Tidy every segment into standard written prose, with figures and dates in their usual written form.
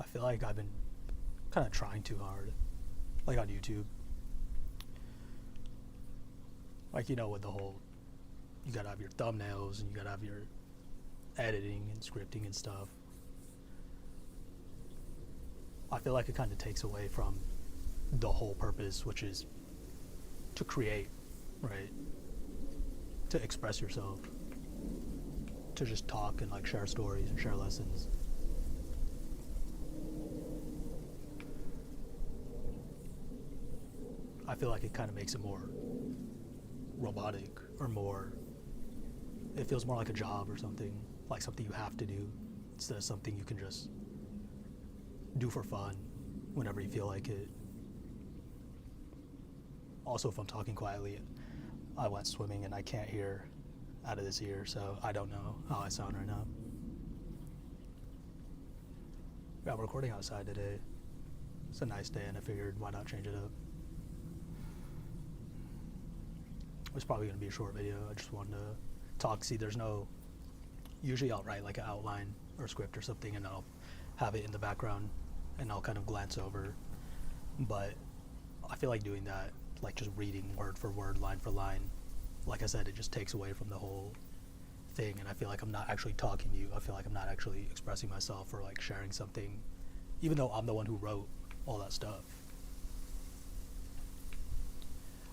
I feel like I've been kind of trying too hard, like on YouTube. Like, with the whole, you gotta have your thumbnails and you gotta have your editing and scripting and stuff. I feel like it kind of takes away from the whole purpose, which is to create, right? To express yourself, to just talk and like share stories and share lessons. I feel like it kind of makes it more robotic or more, it feels more like a job or something, like something you have to do instead of something you can just do for fun whenever you feel like it. Also, if I'm talking quietly, I went swimming and I can't hear out of this ear, so I don't know how I sound right now. Yeah, I'm recording outside today. It's a nice day and I figured why not change it up. It's probably going to be a short video. I just wanted to talk. See, usually I'll write like an outline or script or something and I'll have it in the background and I'll kind of glance over. But I feel like doing that, like just reading word for word, line for line, like I said, it just takes away from the whole thing. And I feel like I'm not actually talking to you. I feel like I'm not actually expressing myself or like sharing something, even though I'm the one who wrote all that stuff.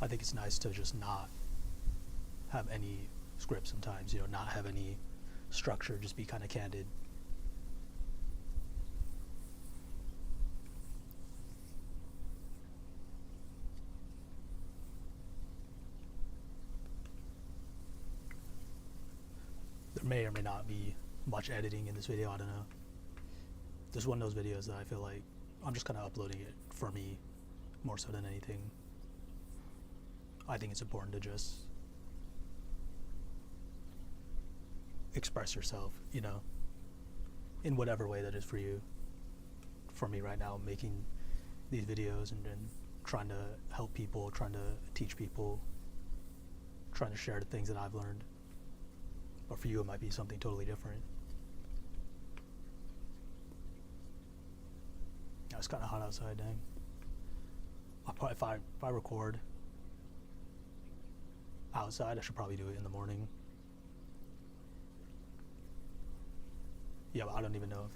I think it's nice to just not have any script sometimes, not have any structure, just be kind of candid. There may or may not be much editing in this video, I don't know. This is one of those videos that I feel like I'm just kind of uploading it for me more so than anything. I think it's important to just express yourself, in whatever way that is for you. For me right now, making these videos and trying to help people, trying to teach people, trying to share the things that I've learned. But for you, it might be something totally different. It's kind of hot outside, dang. If I record outside, I should probably do it in the morning. Yeah, but I don't even know if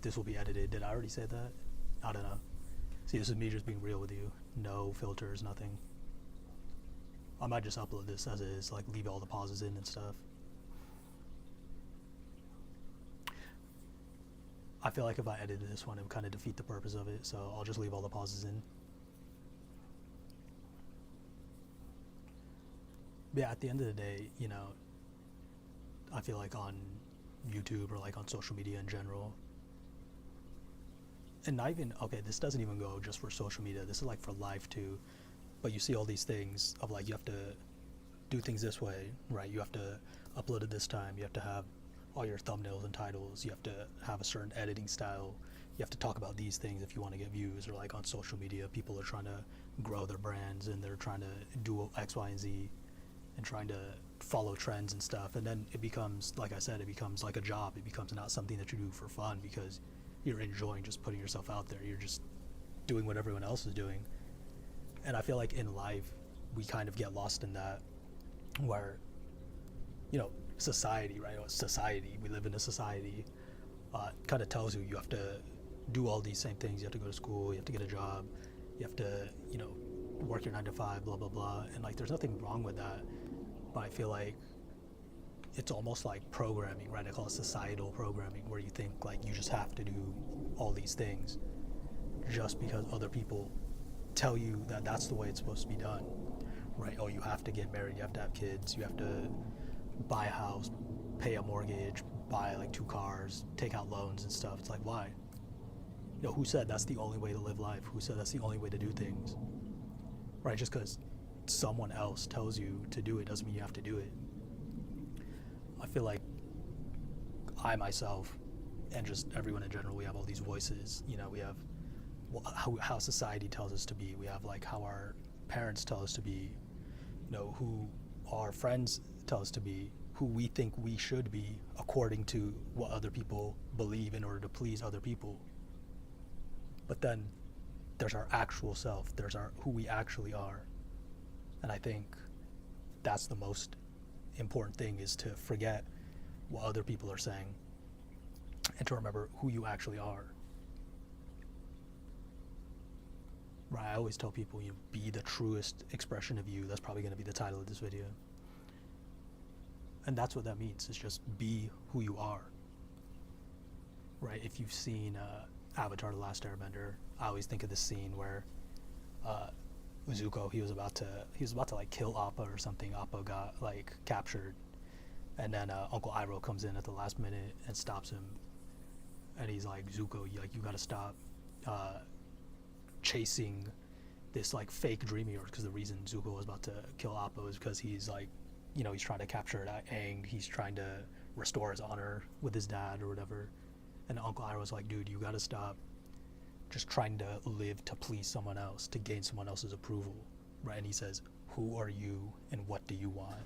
this will be edited. Did I already say that? I don't know. See, this is me just being real with you. No filters, nothing. I might just upload this as is, like leave all the pauses in and stuff. I feel like if I edited this one, it would kind of defeat the purpose of it, so I'll just leave all the pauses in. But yeah, at the end of the day, I feel like on YouTube or like on social media in general, and not even, okay, this doesn't even go just for social media, this is like for life too, but you see all these things of like, you have to do things this way, right? You have to upload it this time, you have to have all your thumbnails and titles, you have to have a certain editing style, you have to talk about these things if you want to get views. Or like on social media, people are trying to grow their brands and they're trying to do X, Y, and Z and trying to follow trends and stuff, and then it becomes, like I said, it becomes like a job. It becomes not something that you do for fun because you're enjoying just putting yourself out there. You're just doing what everyone else is doing. And I feel like in life we kind of get lost in that, where society, right? Society, we live in a society, kind of tells you have to do all these same things. You have to go to school, you have to get a job, you have to work your 9 to 5, blah blah blah. And like there's nothing wrong with that, but I feel like it's almost like programming, right? I call it societal programming, where you think like you just have to do all these things just because other people tell you that that's the way it's supposed to be done, right? Oh, you have to get married, you have to have kids, you have to buy a house, pay a mortgage, buy like 2 cars, take out loans and stuff. It's like, why? Who said that's the only way to live life? Who said that's the only way to do things? Right? Just because someone else tells you to do it doesn't mean you have to do it. I feel like I myself, and just everyone in general, we have all these voices. We have how society tells us to be. We have like how our parents tell us to be, who our friends tell us to be, who we think we should be according to what other people believe in order to please other people. But then there's our actual self, there's our who we actually are. And I think that's the most important thing, is to forget what other people are saying and to remember who you actually are. Right, I always tell people, you be the truest expression of you. That's probably going to be the title of this video. And that's what that means, is just be who you are. Right, if you've seen Avatar: The Last Airbender, I always think of this scene where Zuko, he was about to like kill Appa or something. Appa got like captured, and then Uncle Iroh comes in at the last minute and stops him, and he's like, Zuko, you gotta stop chasing this like fake dream of yours, because the reason Zuko was about to kill Appa is because he's like, he's trying to capture Aang, he's trying to restore his honor with his dad or whatever. And Uncle Iroh was like, dude, you gotta stop just trying to live to please someone else, to gain someone else's approval, right? And he says, who are you and what do you want?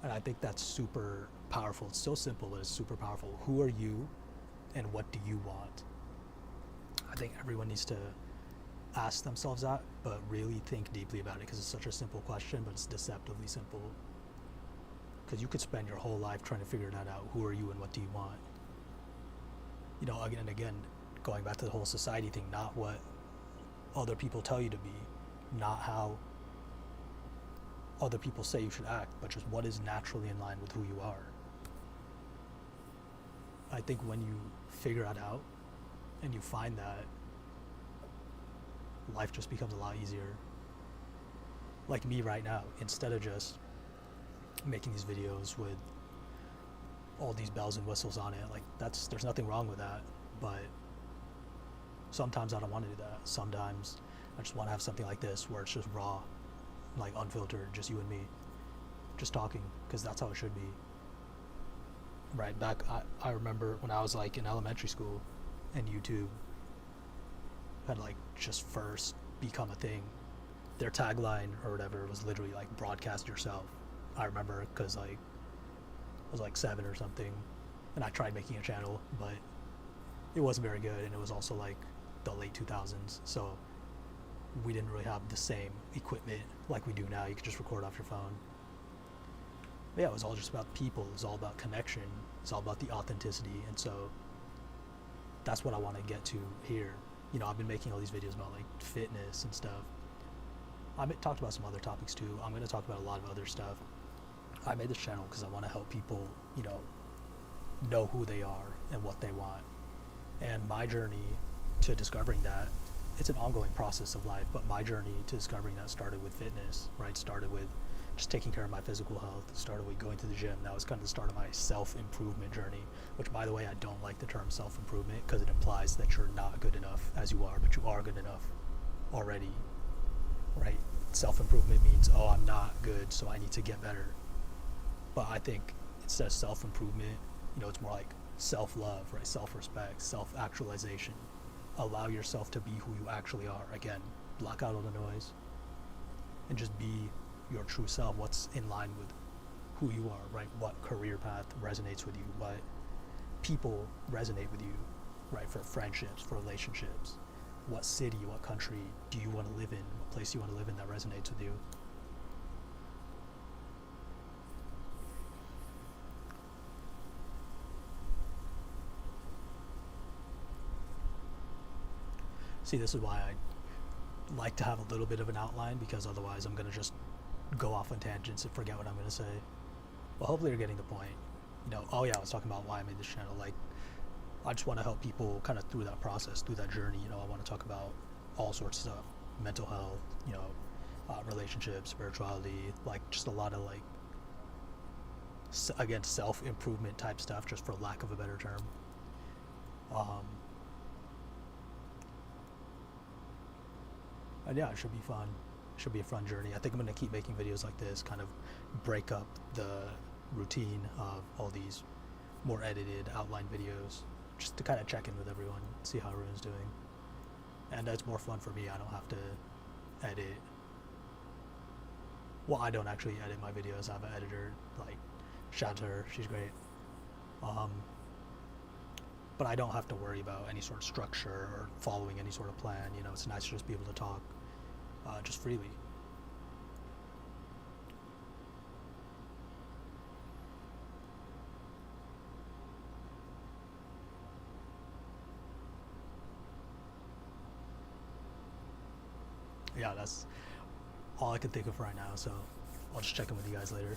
And I think that's super powerful. It's so simple, but it's super powerful. Who are you and what do you want? I think everyone needs to ask themselves that, but really think deeply about it, because it's such a simple question, but it's deceptively simple. Because you could spend your whole life trying to figure that out. Who are you and what do you want? Again and again, going back to the whole society thing, not what other people tell you to be, not how other people say you should act, but just what is naturally in line with who you are. I think when you figure that out and you find that, life just becomes a lot easier. Like me right now, instead of just making these videos with all these bells and whistles on it, like there's nothing wrong with that, but sometimes I don't want to do that. Sometimes I just want to have something like this where it's just raw, like unfiltered, just you and me, just talking, because that's how it should be. Right, back, I remember when I was like in elementary school and YouTube had like just first become a thing. Their tagline or whatever was literally like broadcast yourself. I remember, because like I was like 7 or something, and I tried making a channel, but it wasn't very good, and it was also like the late 2000s, so we didn't really have the same equipment like we do now. You could just record off your phone. But yeah, it was all just about people. It was all about connection. It's all about the authenticity, and so that's what I want to get to here. I've been making all these videos about like fitness and stuff. I've talked about some other topics too. I'm going to talk about a lot of other stuff. I made this channel because I want to help people, know who they are and what they want. And my journey to discovering that, it's an ongoing process of life, but my journey to discovering that started with fitness, right? Started with just taking care of my physical health, started with going to the gym. That was kind of the start of my self-improvement journey, which, by the way, I don't like the term self-improvement, because it implies that you're not good enough as you are, but you are good enough already, right? Self-improvement means, oh, I'm not good, so I need to get better. But I think instead of self-improvement, it's more like self-love, right? Self-respect, self-actualization. Allow yourself to be who you actually are. Again, block out all the noise and just be your true self. What's in line with who you are, right? What career path resonates with you? What people resonate with you, right? For friendships, for relationships. What city, what country do you want to live in? What place do you want to live in that resonates with you? See, this is why I like to have a little bit of an outline, because otherwise I'm going to just go off on tangents and forget what I'm going to say. Well, hopefully you're getting the point. Oh yeah, I was talking about why I made this channel. Like, I just want to help people kind of through that process, through that journey. I want to talk about all sorts of stuff, mental health, relationships, spirituality, like just a lot of like, again, self-improvement type stuff, just for lack of a better term. And yeah, it should be fun. It should be a fun journey. I think I'm going to keep making videos like this, kind of break up the routine of all these more edited outline videos, just to kind of check in with everyone, see how everyone's doing. And it's more fun for me. I don't have to edit. Well, I don't actually edit my videos. I have an editor. Like, Shout out to her, she's great. Um, but I don't have to worry about any sort of structure or following any sort of plan. You know, it's nice to just be able to talk just freely. Yeah, that's all I can think of right now. So I'll just check in with you guys later.